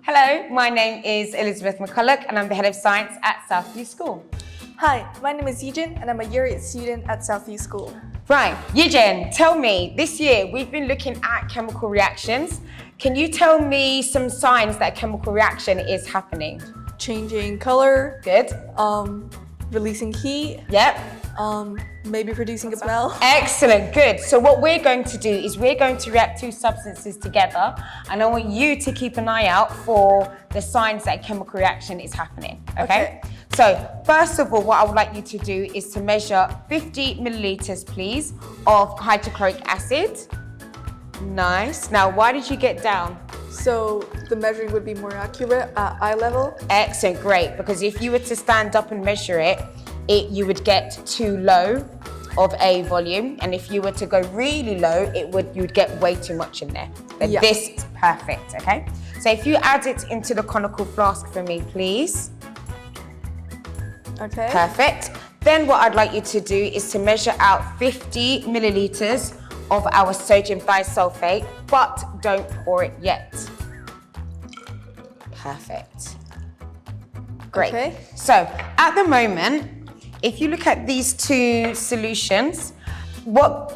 Hello, my name is Elizabeth McCullough and I'm the Head of Science at Southview School. Hi, my name is Yizhen and I'm a Year 8 student at Southview School. Right, Yizhen, tell me, this year we've been looking at chemical reactions. Can you tell me some signs that a chemical reaction is happening? Changing color. Good. Releasing heat. Yep. Maybe producing a smell. Excellent, good. So what we're going to do is we're going to react two substances together, and I want you to keep an eye out for the signs that a chemical reaction is happening, okay? So first of all, what I would like you to do is to measure 50 milliliters, please, of hydrochloric acid. Nice. Now, why did you get down? So the measuring would be more accurate at eye level. Excellent, great, because if you were to stand up and measure it, you would get too low of a volume, and if you were to go really low, you would get way too much in there. But this is perfect, okay? So if you add it into the conical flask for me, please. Okay. Perfect. Then what I'd like you to do is to measure out 50 milliliters of our sodium thiosulfate, but don't pour it yet. Perfect. Great. Okay. So at the moment, if you look at these two solutions,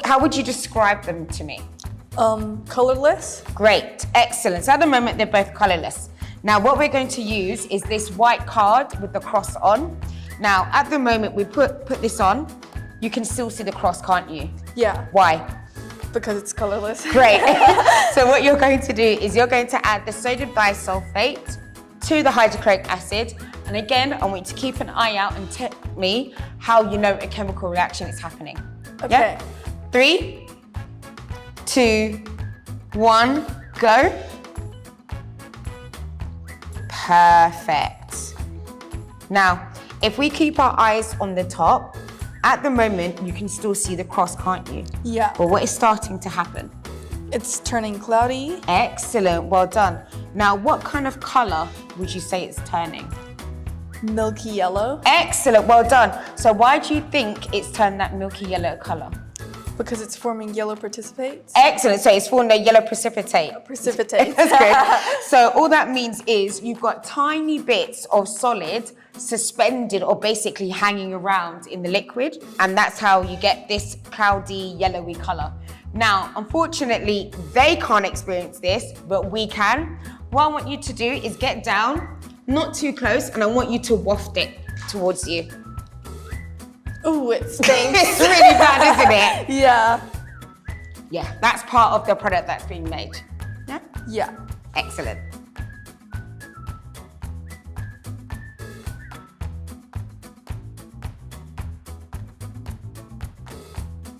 how would you describe them to me? Colorless. Great, excellent. So at the moment, they're both colorless. Now what we're going to use is this white card with the cross on. Now at the moment, we put this on, you can still see the cross, can't you? Yeah. Why? Because it's colorless. Great. So what you're going to do is you're going to add the sodium disulfate to the hydrochloric acid. And again, I want you to keep an eye out and tell me how you know a chemical reaction is happening. Okay. Yeah? 3, 2, 1, go. Perfect. Now, if we keep our eyes on the top, at the moment, you can still see the cross, can't you? Yeah. But what is starting to happen? It's turning cloudy. Excellent, well done. Now, what kind of color would you say it's turning? Milky yellow. Excellent, well done. So why do you think it's turned that milky yellow color? Because it's forming yellow precipitates. Excellent, so it's formed a yellow precipitate. Precipitates. That's good. So all that means is you've got tiny bits of solid suspended or basically hanging around in the liquid, and that's how you get this cloudy yellowy color. Now, unfortunately, they can't experience this, but we can. What I want you to do is get down, not too close, and I want you to waft it towards you. Ooh, it stinks. It's really bad, isn't it? Yeah. Yeah, that's part of the product that's being made. Yeah? Yeah. Excellent.